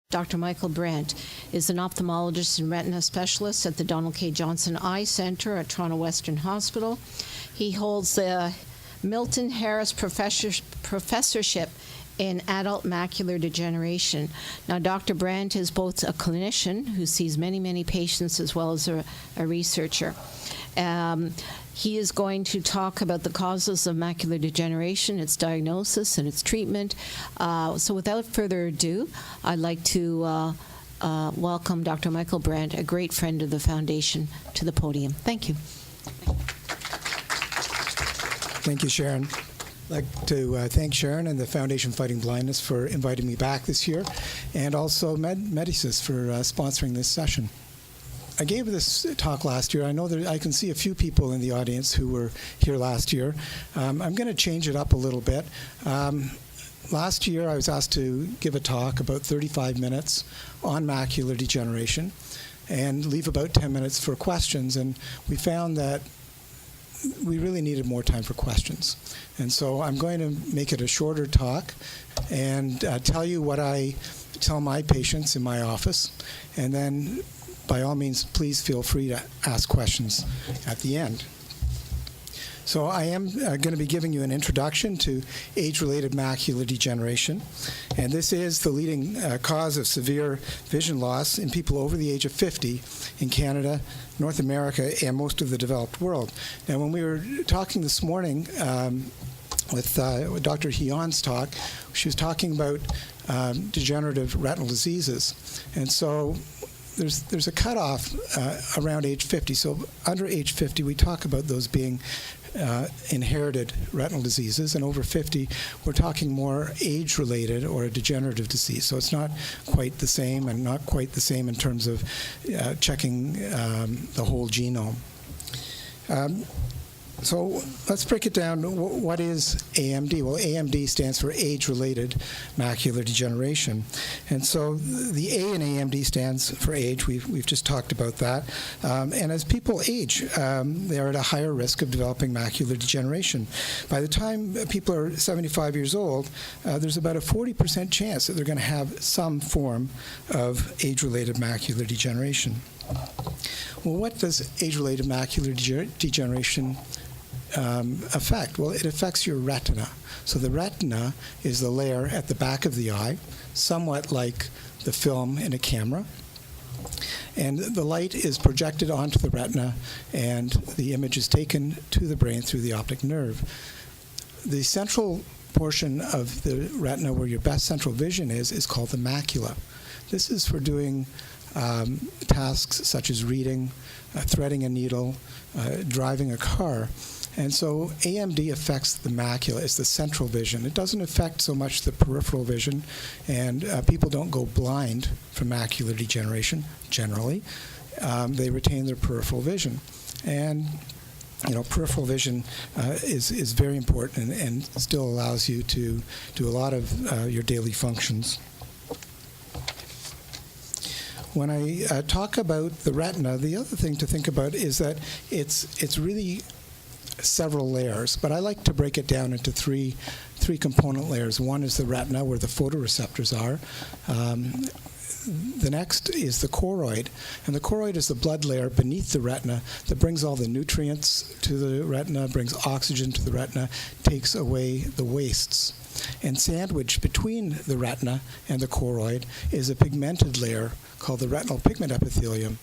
Dr. Michael Brent is an ophthalmologist and retina specialist at the Donald K. Johnson Eye Center at Toronto Western Hospital. He holds the Milton Harris Professorship in Adult Macular Degeneration. Now, Dr. Brent is both a clinician who sees many, many patients as well as a researcher. He is going to talk about the causes of macular degeneration, its diagnosis, and its treatment. So without further ado, I'd like to welcome Dr. Michael Brent, a great friend of the Foundation, to the podium. Thank you. Thank you, Sharon. I'd like to thank Sharon and the Foundation Fighting Blindness for inviting me back this year, and also Medicis for sponsoring this session. I gave this talk last year. I know that I can see a few people in the audience who were here last year. I'm going to change it up a little bit. Last year, I was asked to give a talk about 35 minutes on macular degeneration and leave about 10 minutes for questions. And we found that we really needed more time for questions. And so I'm going to make it a shorter talk and tell you what I tell my patients in my office. And then, by all means, please feel free to ask questions at the end. So I am going to be giving you an introduction to age-related macular degeneration. And this is the leading cause of severe vision loss in people over the age of 50 in Canada, North America, and most of the developed world. Now, when we were talking this morning with Dr. Hyun's talk, she was talking about degenerative retinal diseases. And so there's a cutoff around age 50. So under age 50, we talk about those being inherited retinal diseases, and over 50, we're talking more age-related or a degenerative disease. So it's not quite the same, and not quite the same in terms of checking the whole genome. So let's break it down. What is AMD? Well, AMD stands for age-related macular degeneration. And so the A in AMD stands for age. We've just talked about that. And as people age, they are at a higher risk of developing macular degeneration. By the time people are 75 years old, there's about a 40% chance that they're going to have some form of age-related macular degeneration. Well, what does age-related macular degeneration affect? Well, it affects your retina. So the retina is the layer at the back of the eye, somewhat like the film in a camera. And the light is projected onto the retina, and the image is taken to the brain through the optic nerve. The central portion of the retina where your best central vision is called the macula. This is for doing tasks such as reading, threading a needle, driving a car. And so AMD affects the macula. It's the central vision. It doesn't affect so much the peripheral vision, and people don't go blind from macular degeneration, generally. They retain their peripheral vision. And peripheral vision is very important and still allows you to do a lot of your daily functions. When I talk about the retina, the other thing to think about is that it's really several layers, but I like to break it down into three component layers. One is the retina, where the photoreceptors are. The next is the choroid, and the choroid is the blood layer beneath the retina that brings all the nutrients to the retina, brings oxygen to the retina, takes away the wastes. And sandwiched between the retina and the choroid is a pigmented layer called the retinal pigment epithelium.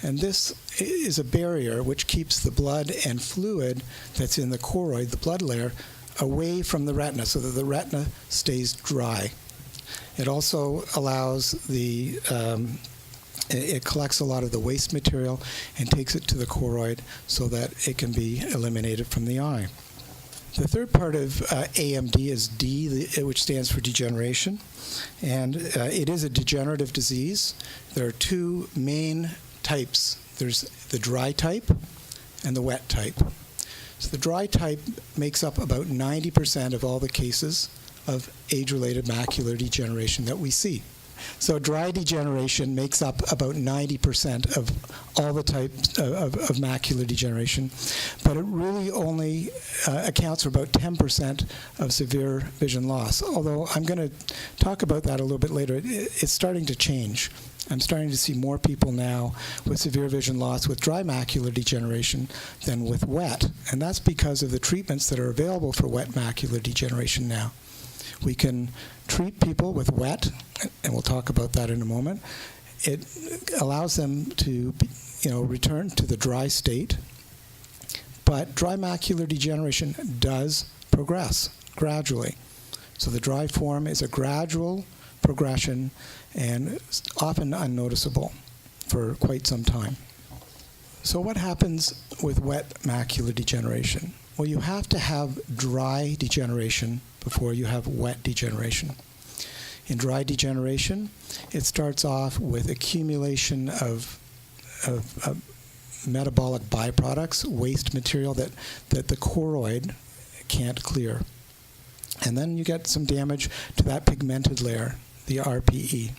And this is a barrier which keeps the blood and fluid that's in the choroid, the blood layer, away from the retina so that the retina stays dry. It also allows it collects a lot of the waste material and takes it to the choroid so that it can be eliminated from the eye. The third part of AMD is D, which stands for degeneration. And it is a degenerative disease. There are two main types. There's the dry type and the wet type. So the dry type makes up about 90% of all the cases of age-related macular degeneration that we see. So dry degeneration makes up about 90% of all the types of macular degeneration, but it really only accounts for about 10% of severe vision loss. Although I'm going to talk about that a little bit later. It's starting to change. I'm starting to see more people now with severe vision loss with dry macular degeneration than with wet, and that's because of the treatments that are available for wet macular degeneration now. We can treat people with wet, and we'll talk about that in a moment. It allows them to, return to the dry state, but dry macular degeneration does progress gradually. So the dry form is a gradual progression and often unnoticeable for quite some time. So what happens with wet macular degeneration? Well, you have to have dry degeneration before you have wet degeneration. In dry degeneration, it starts off with accumulation of metabolic byproducts, waste material that the choroid can't clear. And then you get some damage to that pigmented layer, the RPE.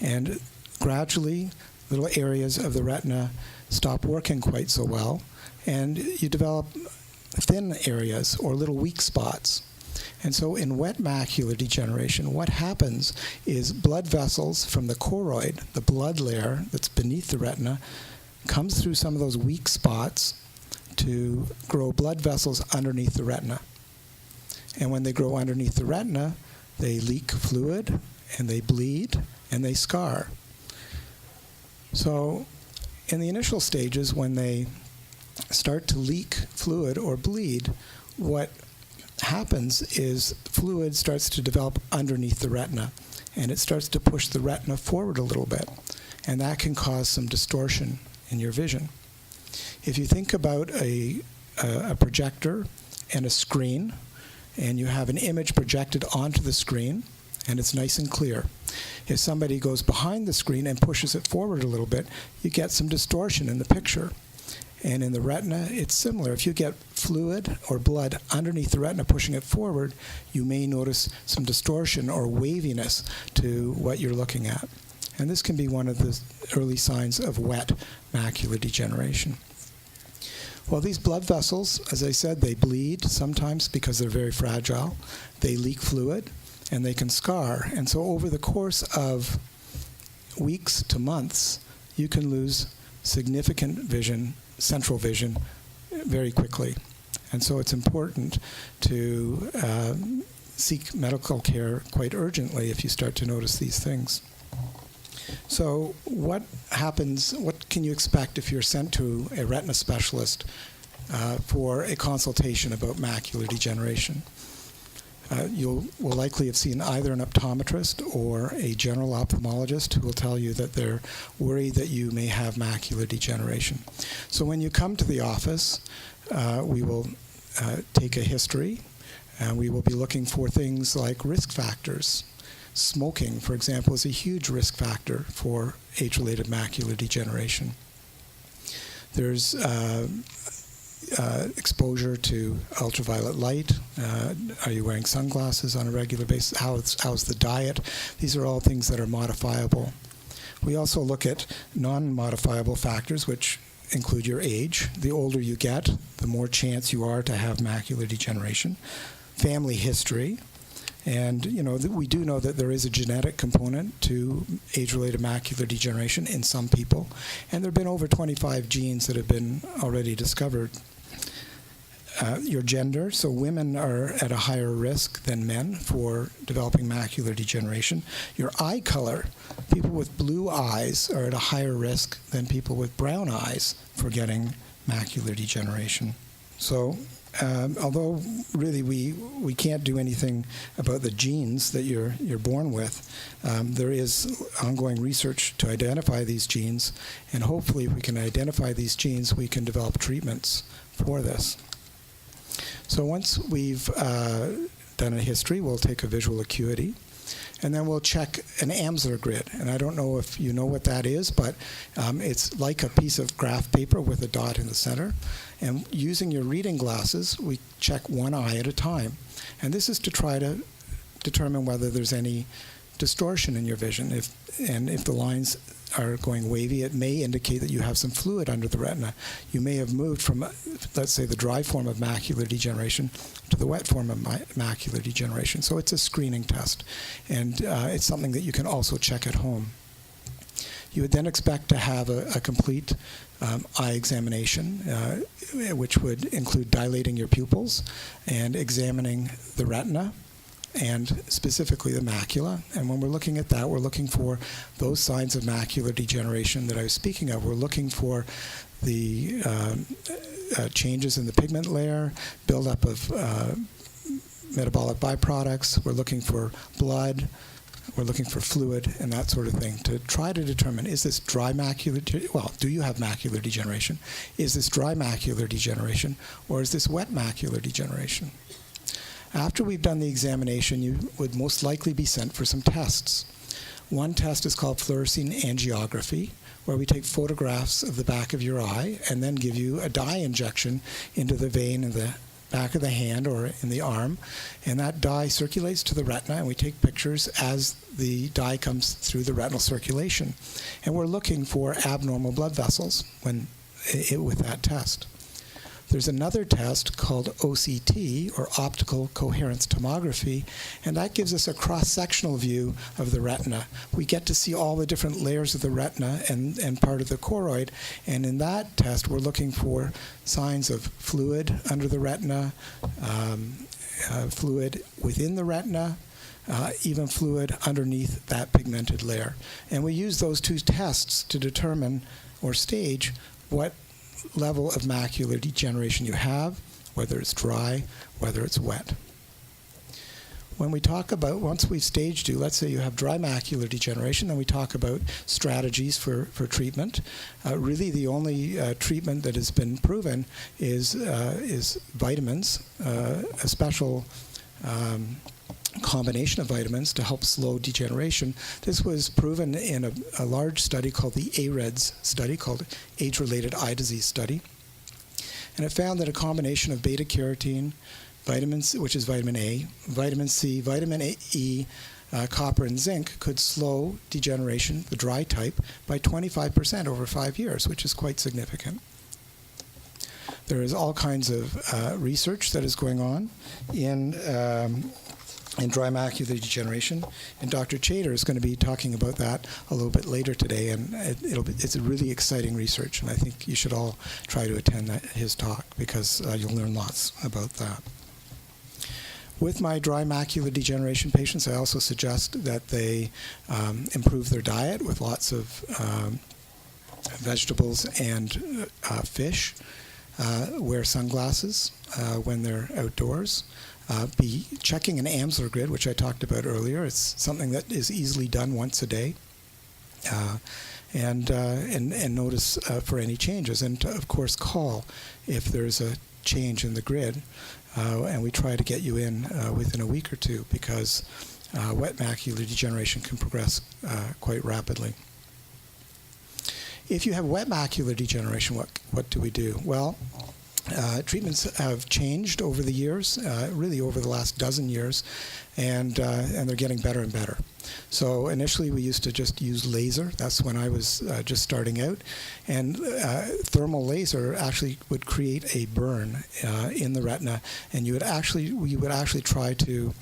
And gradually, little areas of the retina stop working quite so well, and you develop thin areas or little weak spots. And so in wet macular degeneration, what happens is blood vessels from the choroid, the blood layer that's beneath the retina, comes through some of those weak spots to grow blood vessels underneath the retina. And when they grow underneath the retina, they leak fluid, and they bleed, and they scar. So in the initial stages, when they start to leak fluid or bleed, what happens is fluid starts to develop underneath the retina, and it starts to push the retina forward a little bit, and that can cause some distortion in your vision. If you think about a projector and a screen, and you have an image projected onto the screen, and it's nice and clear. If somebody goes behind the screen and pushes it forward a little bit, you get some distortion in the picture. And in the retina, it's similar. If you get fluid or blood underneath the retina pushing it forward, you may notice some distortion or waviness to what you're looking at. And this can be one of the early signs of wet macular degeneration. Well, these blood vessels, as I said, they bleed sometimes because they're very fragile. They leak fluid, and they can scar. And so over the course of weeks to months, you can lose significant vision, central vision, very quickly. And so it's important to seek medical care quite urgently if you start to notice these things. So what happens, what can you expect if you're sent to a retina specialist for a consultation about macular degeneration? You will likely have seen either an optometrist or a general ophthalmologist who will tell you that they're worried that you may have macular degeneration. So when you come to the office, we will take a history, and we will be looking for things like risk factors. Smoking, for example, is a huge risk factor for age-related macular degeneration. There's exposure to ultraviolet light. Are you wearing sunglasses on a regular basis? How's the diet? These are all things that are modifiable. We also look at non-modifiable factors, which include your age. The older you get, the more chance you are to have macular degeneration. Family history. And we do know that there is a genetic component to age-related macular degeneration in some people, and there have been over 25 genes that have been already discovered. Your gender, so women are at a higher risk than men for developing macular degeneration. Your eye color, people with blue eyes are at a higher risk than people with brown eyes for getting macular degeneration. So although really we can't do anything about the genes that you're born with, there is ongoing research to identify these genes, and hopefully if we can identify these genes, we can develop treatments for this. So once we've done a history, we'll take a visual acuity, and then we'll check an Amsler grid. And I don't know if you know what that is, but it's like a piece of graph paper with a dot in the center. And using your reading glasses, we check one eye at a time. And this is to try to determine whether there's any distortion in your vision. If the lines are going wavy, it may indicate that you have some fluid under the retina. You may have moved from, let's say, the dry form of macular degeneration to the wet form of macular degeneration. So it's a screening test, and it's something that you can also check at home. You would then expect to have a complete eye examination, which would include dilating your pupils and examining the retina, and specifically the macula. And when we're looking at that, we're looking for those signs of macular degeneration that I was speaking of. We're looking for the changes in the pigment layer, buildup of metabolic byproducts. We're looking for blood. We're looking for fluid and that sort of thing to try to determine, is this dry macular, do you have macular degeneration? Is this dry macular degeneration, or is this wet macular degeneration? After we've done the examination, you would most likely be sent for some tests. One test is called fluorescein angiography, where we take photographs of the back of your eye and then give you a dye injection into the vein in the back of the hand or in the arm, and that dye circulates to the retina, and we take pictures as the dye comes through the retinal circulation. And we're looking for abnormal blood vessels with that test. There's another test called OCT, or optical coherence tomography, and that gives us a cross-sectional view of the retina. We get to see all the different layers of the retina and part of the choroid, and in that test we're looking for signs of fluid under the retina, fluid within the retina, even fluid underneath that pigmented layer. And we use those two tests to determine or stage what level of macular degeneration you have, whether it's dry, whether it's wet. When we talk about, once we've staged you, let's say you have dry macular degeneration, then we talk about strategies for treatment. Really the only treatment that has been proven is vitamins, a special combination of vitamins to help slow degeneration. This was proven in a large study called the AREDS study, called Age-Related Eye Disease Study. And it found that a combination of beta-carotene, vitamin C, which is vitamin A, vitamin C, vitamin E, copper, and zinc could slow degeneration, the dry type, by 25% over 5 years, which is quite significant. There is all kinds of research that is going on in dry macular degeneration, and Dr. Chater is going to be talking about that a little bit later today, and it's a really exciting research, and I think you should all try to attend his talk, because you'll learn lots about that. With my dry macular degeneration patients, I also suggest that they improve their diet with lots of vegetables and fish, wear sunglasses when they're outdoors, be checking an Amsler grid, which I talked about earlier. It's something that is easily done once a day, and notice for any changes, and of course call if there's a change in the grid, and we try to get you in within a week or two, because wet macular degeneration can progress quite rapidly. If you have wet macular degeneration, what do we do? Well, treatments have changed over the years, really over the last dozen years, and they're getting better and better. So initially we used to just use laser. That's when I was just starting out. And thermal laser actually would create a burn in the retina, and you would actually try to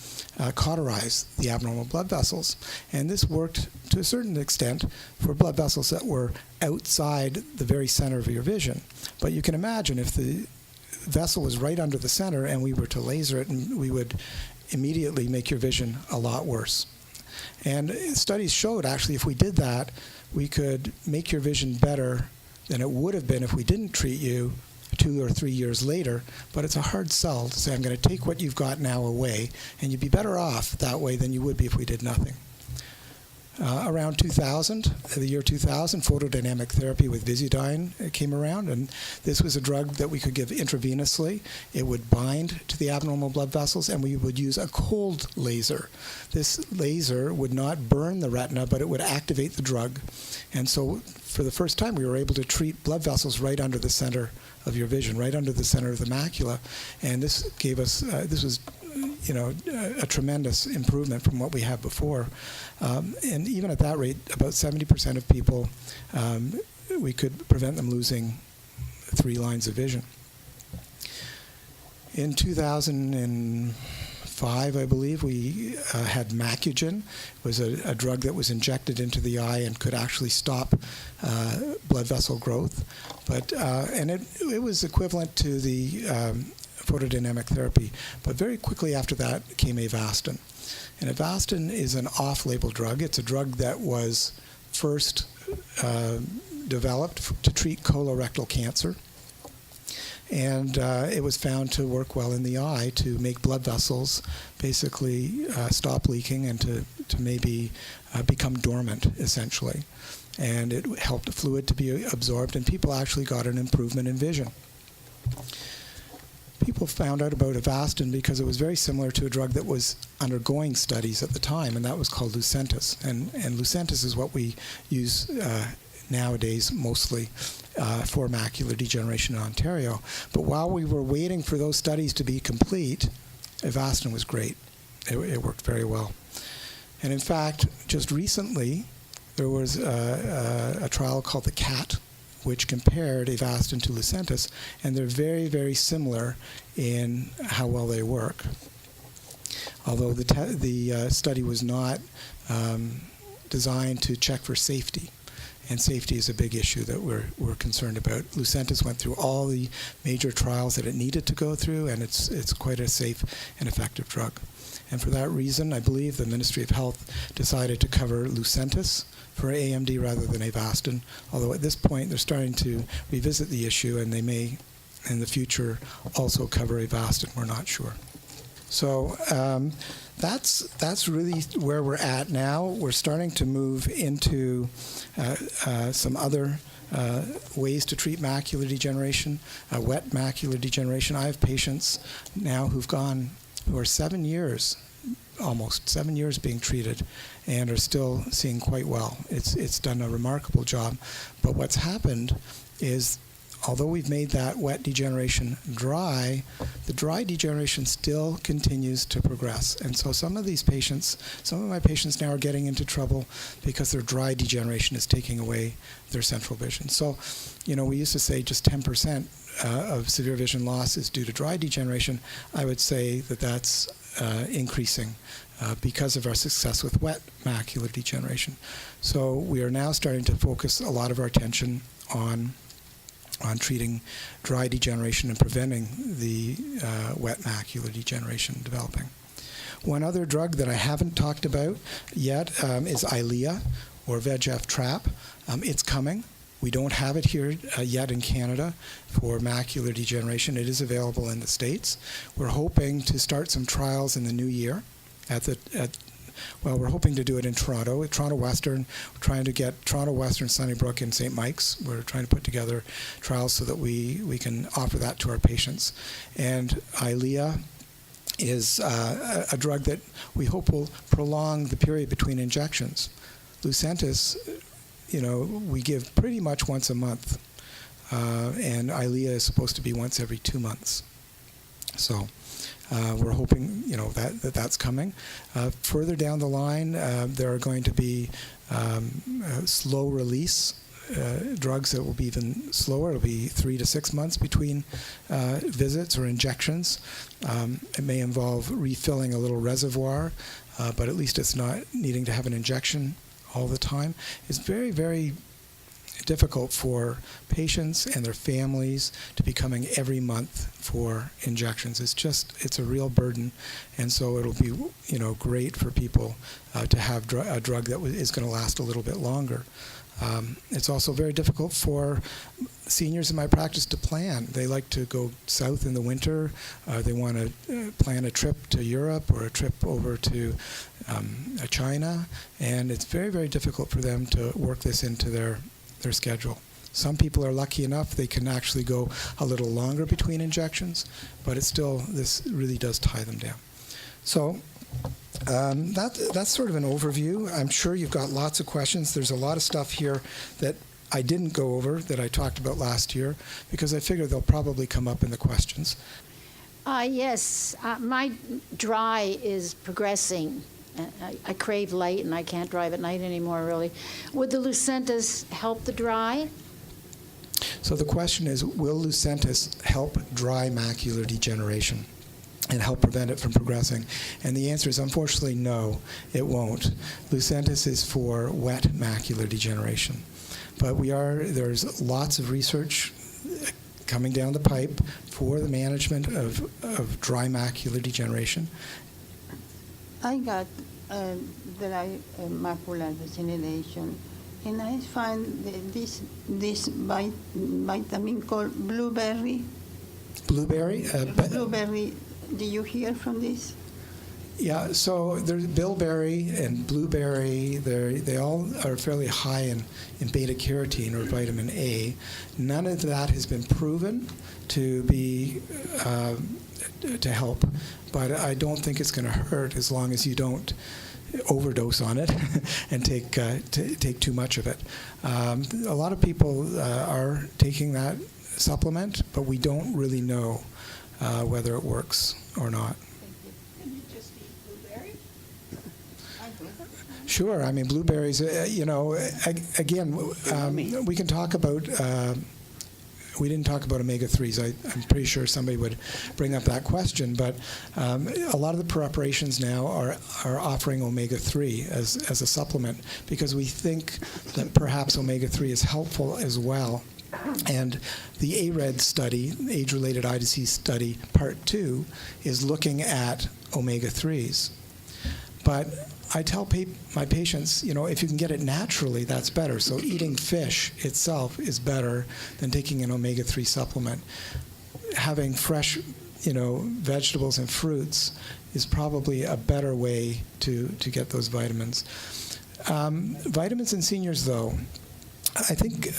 cauterize the abnormal blood vessels. And this worked to a certain extent for blood vessels that were outside the very center of your vision. But you can imagine if the vessel was right under the center and we were to laser it, and we would immediately make your vision a lot worse. And studies showed actually if we did that, we could make your vision better than it would have been if we didn't treat you 2 or 3 years later. But it's a hard sell to say, I'm going to take what you've got now away, and you'd be better off that way than you would be if we did nothing. Around 2000, the year 2000, photodynamic therapy with Visidyne came around, and this was a drug that we could give intravenously. It would bind to the abnormal blood vessels, and we would use a cold laser. This laser would not burn the retina, but it would activate the drug. And so for the first time, we were able to treat blood vessels right under the center of your vision, right under the center of the macula. And this gave us, this was a tremendous improvement from what we had before. And even at that rate, about 70% of people, we could prevent them losing 3 lines of vision. In 2005, I believe, we had Macular. It was a drug that was injected into the eye and could actually stop blood vessel growth. And it was equivalent to the photodynamic therapy. But very quickly after that came Avastin. And Avastin is an off-label drug. It's a drug that was first developed to treat colorectal cancer. And it was found to work well in the eye to make blood vessels basically stop leaking and to maybe become dormant, essentially. And it helped the fluid to be absorbed, and people actually got an improvement in vision. People found out about Avastin because it was very similar to a drug that was undergoing studies at the time, and that was called Lucentis. And Lucentis is what we use nowadays mostly for macular degeneration in Ontario. But while we were waiting for those studies to be complete, Avastin was great. It worked very well. And in fact, just recently, there was a trial called the CAT, which compared Avastin to Lucentis, and they're very, very similar in how well they work. Although the study was not designed to check for safety. And safety is a big issue that we're concerned about. Lucentis went through all the major trials that it needed to go through, and it's quite a safe and effective drug. And for that reason, I believe the Ministry of Health decided to cover Lucentis for AMD rather than Avastin, although at this point they're starting to revisit the issue, and they may in the future also cover Avastin. We're not sure. So that's really where we're at now. We're starting to move into some other ways to treat macular degeneration, wet macular degeneration. I have patients now who are 7 years, almost 7 years being treated, and are still seeing quite well. It's done a remarkable job. But what's happened is, although we've made that wet degeneration dry, the dry degeneration still continues to progress. And so some of my patients now are getting into trouble because their dry degeneration is taking away their central vision. So, we used to say just 10% of severe vision loss is due to dry degeneration. I would say that that's increasing because of our success with wet macular degeneration. So we are now starting to focus a lot of our attention on treating dry degeneration and preventing the wet macular degeneration developing. One other drug that I haven't talked about yet is Eylea, or VEGF trap. It's coming. We don't have it here yet in Canada for macular degeneration. It is available in the States. We're hoping to start some trials in the new year we're hoping to do it in Toronto, at Toronto Western. We're trying to get Toronto Western, Sunnybrook, and St. Mike's. We're trying to put together trials so that we can offer that to our patients. And Eylea is a drug that we hope will prolong the period between injections. Lucentis, we give pretty much once a month, and Eylea is supposed to be once every 2 months. So we're hoping, that's coming. Further down the line, there are going to be slow release drugs that will be even slower. It'll be 3 to 6 months between visits or injections. It may involve refilling a little reservoir, but at least it's not needing to have an injection all the time. It's very, very difficult for patients and their families to be coming every month for injections. It's a real burden, and so it'll be great for people to have a drug that is going to last a little bit longer. It's also very difficult for seniors in my practice to plan. They like to go south in the winter. They want to plan a trip to Europe or a trip over to China, and it's very, very difficult for them to work this into their schedule. Some people are lucky enough they can actually go a little longer between injections, but this really does tie them down. So that's sort of an overview. I'm sure you've got lots of questions. There's a lot of stuff here that I didn't go over that I talked about last year because I figure they'll probably come up in the questions. Yes, my dry is progressing. I crave light, and I can't drive at night anymore, really. Would the Lucentis help the dry? So the question is, will Lucentis help dry macular degeneration and help prevent it from progressing? And the answer is, unfortunately, no, it won't. Lucentis is for wet macular degeneration. But there's lots of research coming down the pipe for the management of dry macular degeneration. I got dry macular degeneration, and I find this vitamin called blueberry. Blueberry? Blueberry. Do you hear from this? Yeah, so there's bilberry and blueberry. They all are fairly high in beta-carotene or vitamin A. None of that has been proven to be to help, but I don't think it's going to hurt as long as you don't overdose on it and take too much of it. A lot of people are taking that supplement, but we don't really know whether it works or not. Sure. I mean, blueberries, again, we can talk about, we didn't talk about omega-3s. I'm pretty sure somebody would bring up that question, but a lot of the preparations now are offering omega-3 as a supplement because we think that perhaps omega-3 is helpful as well. And the ARED study, age-related eye disease study, part 2, is looking at omega-3s. But I tell my patients, if you can get it naturally, that's better. So eating fish itself is better than taking an omega-3 supplement. Having fresh, vegetables and fruits is probably a better way to get those vitamins. Vitamins in seniors, though, I think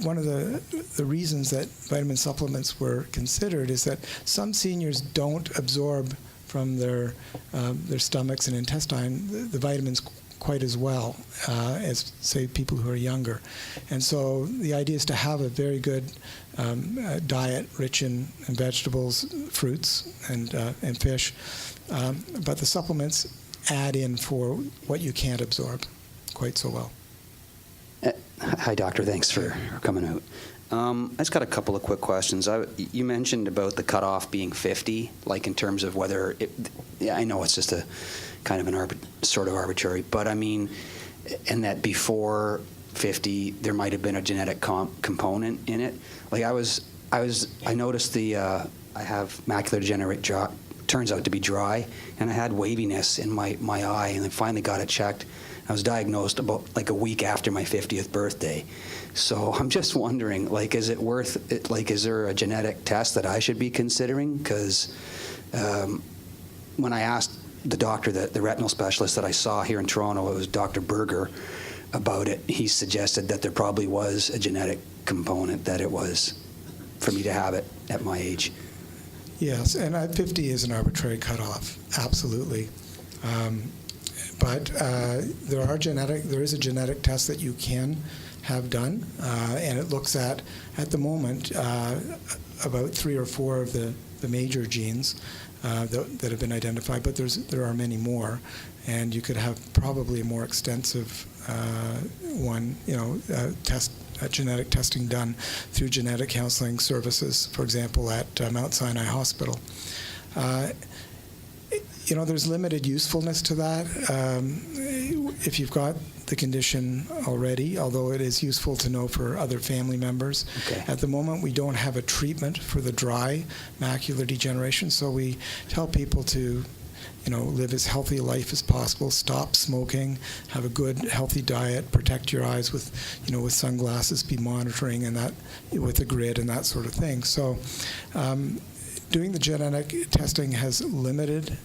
one of the reasons that vitamin supplements were considered is that some seniors don't absorb from their stomachs and intestine the vitamins quite as well as, say, people who are younger. And so the idea is to have a very good diet rich in vegetables, fruits, and fish, but the supplements add in for what you can't absorb quite so well. Hi, Doctor. Thanks for coming out. I just got a couple of quick questions. You mentioned about the cutoff being 50, like in terms of whether I know it's just a kind of an sort of arbitrary, but I mean, and that before 50 there might have been a genetic component in it. Like I noticed I have macular degeneration, turns out to be dry, and I had waviness in my eye, and I finally got it checked. I was diagnosed about like a week after my 50th birthday. So I'm just wondering, like, is it worth it? Like, is there a genetic test that I should be considering? Because when I asked the doctor, the retinal specialist that I saw here in Toronto, it was Dr. Berger, about it, he suggested that there probably was a genetic component, that it was for me to have it at my age. Yes, and 50 is an arbitrary cutoff, absolutely. But there is a genetic test that you can have done, and it looks at the moment, about 3 or 4 of the major genes that have been identified, but there are many more, and you could have probably a more extensive genetic testing done through genetic counseling services, for example, at Mount Sinai Hospital. There's limited usefulness to that if you've got the condition already, although it is useful to know for other family members. Okay. At the moment, we don't have a treatment for the dry macular degeneration, so we tell people to live as healthy a life as possible, stop smoking, have a good, healthy diet, protect your eyes with sunglasses, be monitoring and that with a grid and that sort of thing. So doing the genetic testing has limited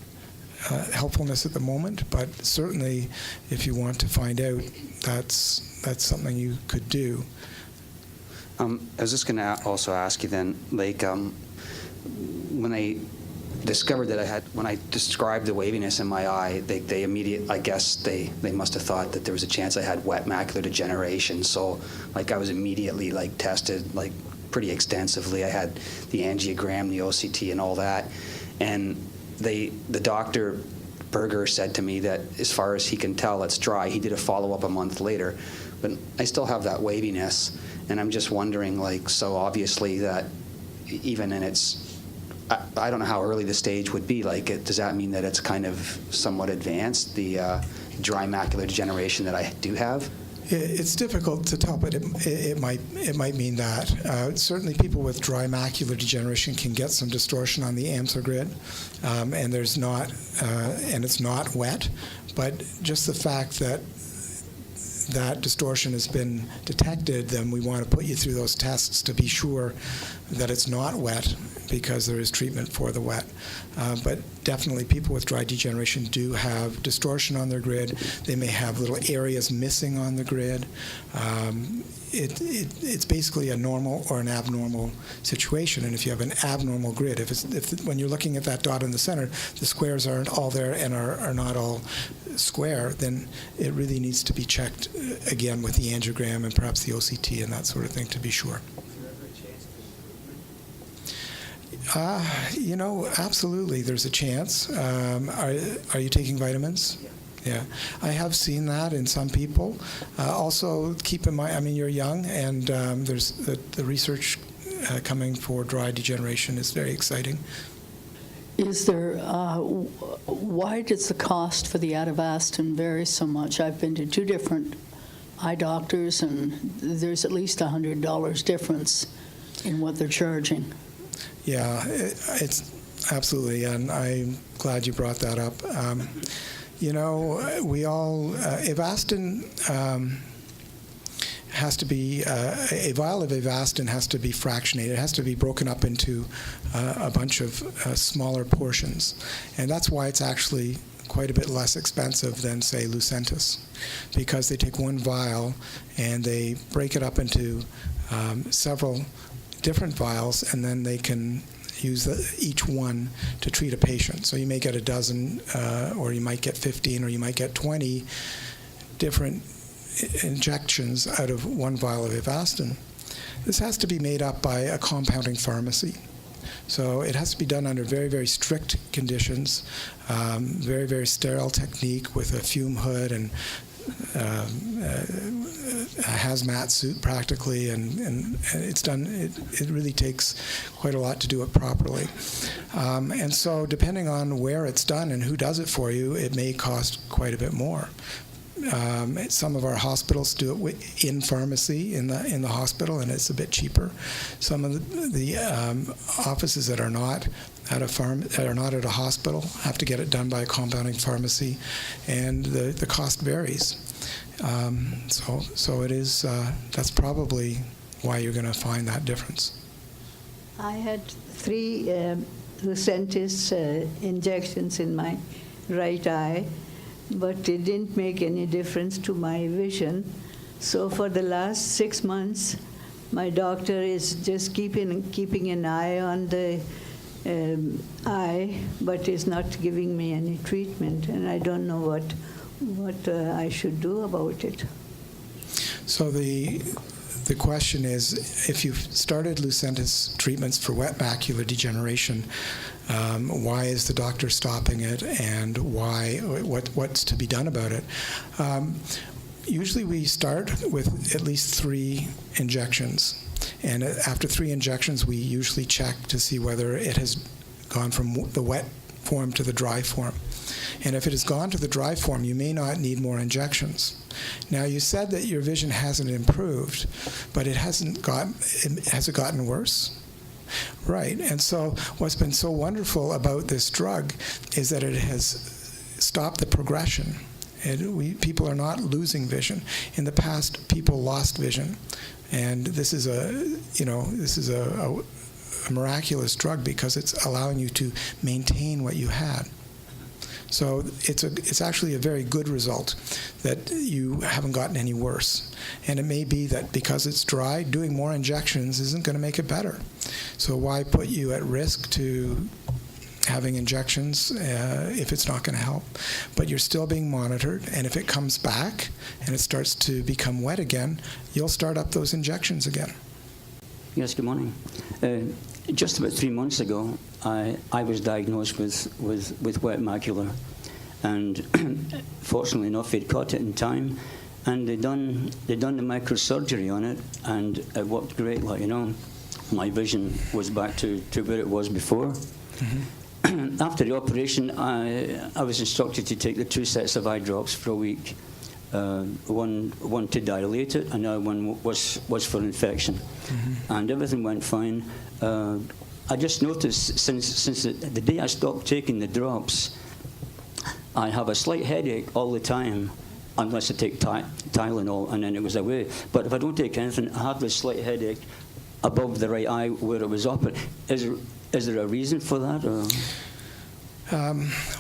helpfulness at the moment, but certainly if you want to find out, that's something you could do. I was just going to also ask you then, like, when I discovered that when I described the waviness in my eye, they immediately, I guess they must have thought that there was a chance I had wet macular degeneration. So, like, I was immediately, like, tested, like, pretty extensively. I had the angiogram, the OCT, and all that. And the doctor, Berger, said to me that as far as he can tell, it's dry. He did a follow-up a month later. But I still have that waviness. And I'm just wondering, like, so obviously that even in its, I don't know how early the stage would be. Like, does that mean that it's kind of somewhat advanced, the dry macular degeneration that I do have? It's difficult to tell, but it might mean that. Certainly, people with dry macular degeneration can get some distortion on the Amsler grid, and there's not, and it's not wet. But just the fact that that distortion has been detected, then we want to put you through those tests to be sure that it's not wet, because there is treatment for the wet. But definitely people with dry degeneration do have distortion on their grid. They may have little areas missing on the grid. It's basically a normal or an abnormal situation. And if you have an abnormal grid, when you're looking at that dot in the center, the squares aren't all there and are not all square, then it really needs to be checked again with the angiogram and perhaps the OCT and that sort of thing to be sure. Absolutely, there's a chance. Are you taking vitamins? Yeah, I have seen that in some people. Also, keep in mind, you're young, and there's the research coming for dry degeneration is very exciting. Is there, why does the cost for the Avastin vary so much? I've been to 2 different eye doctors, and there's at least $100 difference in what they're charging. Yeah, it's absolutely, and I'm glad you brought that up. We all, Avastin has to be, a vial of Avastin has to be fractionated. It has to be broken up into a bunch of smaller portions. And that's why it's actually quite a bit less expensive than, say, Lucentis, because they take one vial and they break it up into several different vials, and then they can use each one to treat a patient. So you may get a dozen, or you might get 15, or you might get 20 different injections out of one vial of Avastin. This has to be made up by a compounding pharmacy. So it has to be done under very, very strict conditions, very, very sterile technique with a fume hood and a hazmat suit practically, and it's done. It really takes quite a lot to do it properly. And so depending on where it's done and who does it for you, it may cost quite a bit more. Some of our hospitals do it in pharmacy in the hospital, and it's a bit cheaper. Some of the offices that are not at a hospital have to get it done by a compounding pharmacy, and the cost varies. So it is. That's probably why you're going to find that difference. I had 3 Lucentis injections in my right eye, but it didn't make any difference to my vision. So for the last 6 months, my doctor is just keeping an eye on the eye, but is not giving me any treatment, and I don't know what I should do about it. So the question is, if you've started Lucentis treatments for wet macular degeneration, why is the doctor stopping it, and what's to be done about it? Usually we start with at least 3 injections. And after 3 injections, we usually check to see whether it has gone from the wet form to the dry form. And if it has gone to the dry form, you may not need more injections. Now, you said that your vision hasn't improved, but has it gotten worse? Right. And so what's been so wonderful about this drug is that it has stopped the progression. People are not losing vision. In the past, people lost vision. And this is a miraculous drug because it's allowing you to maintain what you had. So it's actually a very good result that you haven't gotten any worse. And it may be that because it's dry, doing more injections isn't going to make it better. So why put you at risk to having injections if it's not going to help? But you're still being monitored, and if it comes back and it starts to become wet again, you'll start up those injections again. Yes, good morning. Just about 3 months ago, I was diagnosed with wet macular, and fortunately enough, they'd caught it in time, and they'd done the microsurgery on it, and it worked great. Like, you know, my vision was back to where it was before. Mm-hmm. After the operation, I was instructed to take the 2 sets of eye drops for a week. One to dilate it, another one was for infection, mm-hmm. and everything went fine. I just noticed since the day I stopped taking the drops, I have a slight headache all the time, unless I take Tylenol, and then it goes away. But if I don't take anything, I have this slight headache above the right eye where it was up. Is there a reason for that? Or?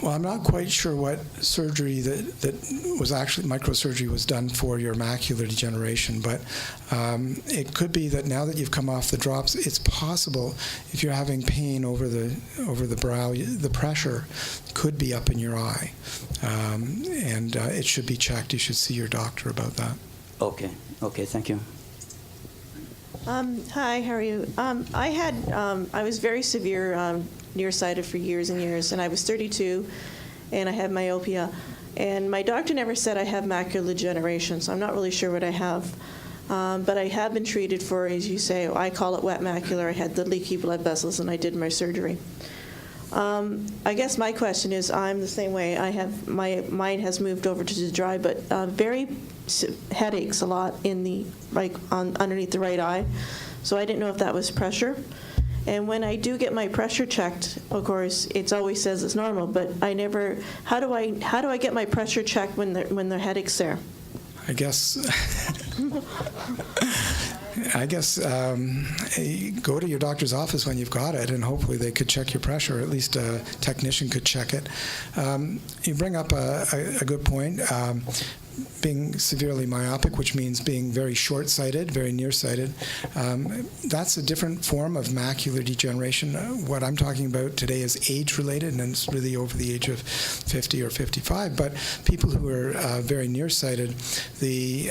Well, I'm not quite sure what surgery that was actually microsurgery was done for your macular degeneration, but it could be that now that you've come off the drops, it's possible if you're having pain over the brow, the pressure could be up in your eye, and it should be checked. You should see your doctor about that. Okay, thank you. Hi, how are you? I was very severe nearsighted for years and years, and I was 32, and I had myopia. And my doctor never said I have macular degeneration, so I'm not really sure what I have. But I have been treated for, as you say, I call it wet macular. I had the leaky blood vessels, and I did my surgery. I guess my question is, I'm the same way. Mine has moved over to the dry, but very headaches a lot underneath the right eye. So I didn't know if that was pressure. And when I do get my pressure checked, of course, it always says it's normal. But I never. How do I get my pressure checked when the headache's there? I guess. Go to your doctor's office when you've got it, and hopefully they could check your pressure, or at least a technician could check it. You bring up a good point. Being severely myopic, which means being very short-sighted, very nearsighted, that's a different form of macular degeneration. What I'm talking about today is age-related, and it's really over the age of 50 or 55. But people who are very nearsighted, the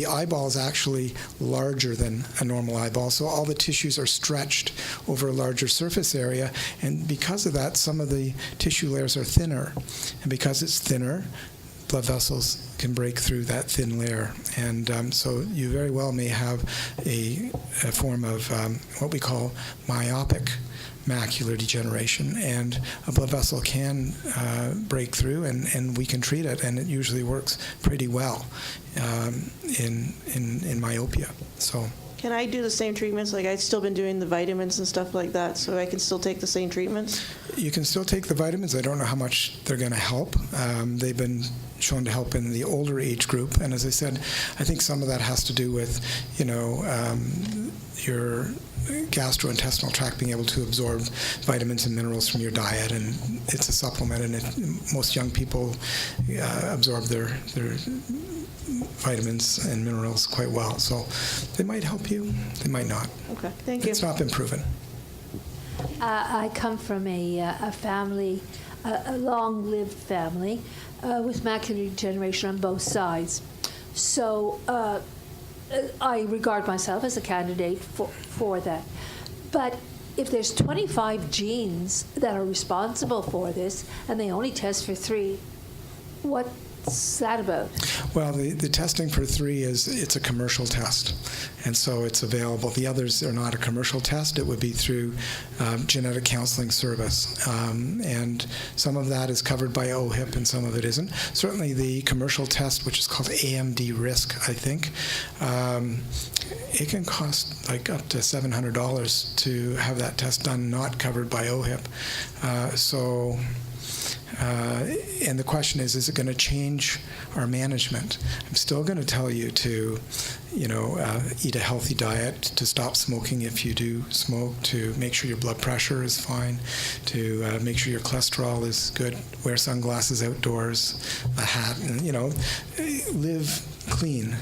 eyeball is actually larger than a normal eyeball, so all the tissues are stretched over a larger surface area, and because of that, some of the tissue layers are thinner, and because it's thinner, blood vessels can break through that thin layer, and so you very well may have a form of what we call myopic macular degeneration, and a blood vessel can break through, and we can treat it, and it usually works pretty well in myopia. So. Can I do the same treatments? Like, I've still been doing the vitamins and stuff like that, so I can still take the same treatments? You can still take the vitamins. I don't know how much they're going to help. They've been shown to help in the older age group, and as I said, I think some of that has to do with, your gastrointestinal tract being able to absorb vitamins and minerals from your diet, and it's a supplement, and most young people absorb their vitamins and minerals quite well. So they might help you, they might not. Okay, thank you. It's not been proven. I come from a family, a long-lived family with macular degeneration on both sides. So I regard myself as a candidate for that. But if there's 25 genes that are responsible for this, and they only test for 3, what's that about? Well, the testing for 3 it's a commercial test, and so it's available. The others are not a commercial test. It would be through genetic counseling service, and some of that is covered by OHIP and some of it isn't. Certainly the commercial test, which is called AMD risk, I think, it can cost like up to $700 to have that test done, not covered by OHIP. And the question is it going to change our management? I'm still going to tell you to, eat a healthy diet, to stop smoking if you do smoke, to make sure your blood pressure is fine, to make sure your cholesterol is good, wear sunglasses outdoors, a hat, and, live clean.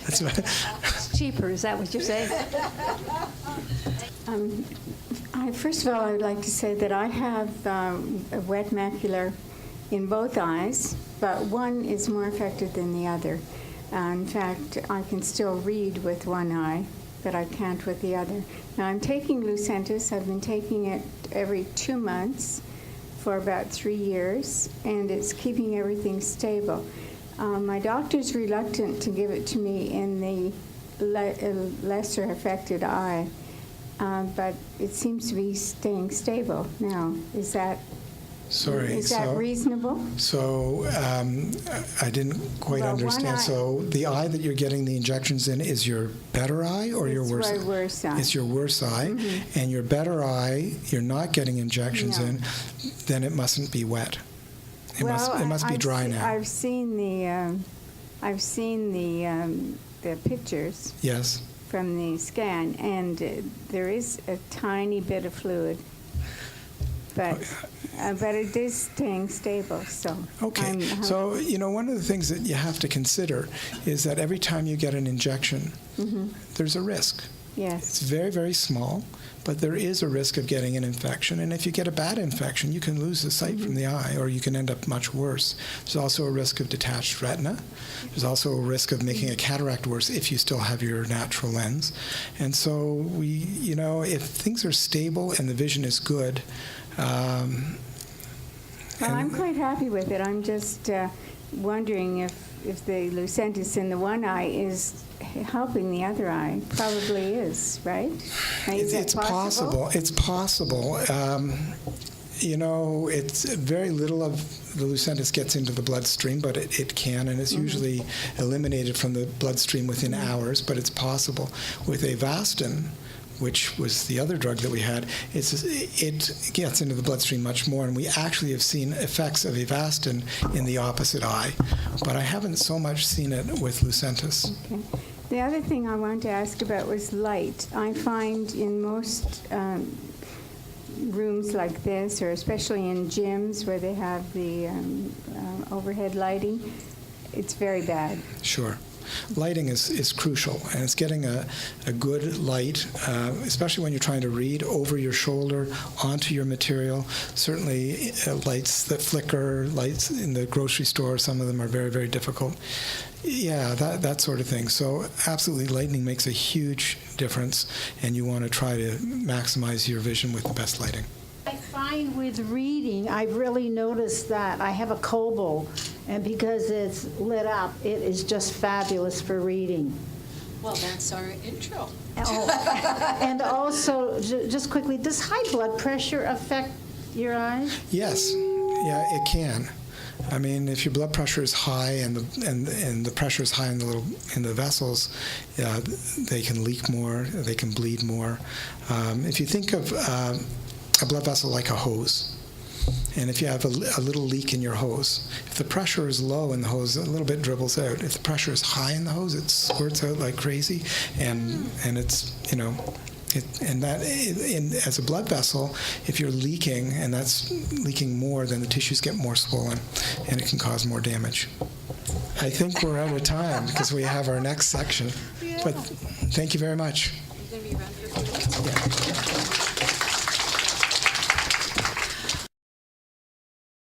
That's what. It's cheaper, is that what you're saying? First of all, I would like to say that I have a wet macular in both eyes, but one is more affected than the other. In fact, I can still read with one eye, but I can't with the other. Now, I'm taking Lucentis. I've been taking it every 2 months for about 3 years, and it's keeping everything stable. My doctor's reluctant to give it to me in the lesser affected eye, but it seems to be staying stable now. Is that reasonable? So I didn't quite understand. So the eye that you're getting the injections in is your better eye or your worse eye? It's my worse eye. It's your worse eye. Mm-hmm. And your better eye, you're not getting injections in, then it mustn't be wet. It must be dry now. I've seen the pictures. Yes. From the scan, and there is a tiny bit of fluid, but it is staying stable. So okay. So one of the things that you have to consider is that every time you get an injection, there's a risk. Yes. It's very, very small, but there is a risk of getting an infection. And if you get a bad infection, you can lose the sight from the eye, or you can end up much worse. There's also a risk of detached retina. There's also a risk of making a cataract worse if you still have your natural lens. And so if things are stable and the vision is good, well, I'm quite happy with it. I'm just wondering if the Lucentis in the one eye is helping the other eye. Probably is, right? It's possible. It's possible. It's very little of the Lucentis gets into the bloodstream, but it can, and it's usually eliminated from the bloodstream within hours, but it's possible. With Avastin, which was the other drug that we had, it gets into the bloodstream much more, and we actually have seen effects of Avastin in the opposite eye, but I haven't so much seen it with Lucentis. Okay. The other thing I wanted to ask about was light. I find in most rooms like this, or especially in gyms where they have the overhead lighting, it's very bad. Sure. Lighting is crucial, and it's getting a good light, especially when you're trying to read, over your shoulder, onto your material. Certainly lights that flicker, lights in the grocery store, some of them are very, very difficult. Yeah, that sort of thing. So absolutely, lighting makes a huge difference, and you want to try to maximize your vision with the best lighting. I find with reading, I've really noticed that I have a Kobo, and because it's lit up, it is just fabulous for reading. Well, that's our intro. Oh. And also, just quickly, does high blood pressure affect your eyes? Yes, yeah, it can. I mean, if your blood pressure is high and the pressure is high in the vessels, they can leak more, they can bleed more. If you think of a blood vessel like a hose, and if you have a little leak in your hose, if the pressure is low in the hose, a little bit dribbles out. If the pressure is high in the hose, it squirts out like crazy, and it's as a blood vessel, if you're leaking and that's leaking more, then the tissues get more swollen, and it can cause more damage. I think we're out of time because we have our next section, but thank you very much. You're going to be around here for a while? Yeah.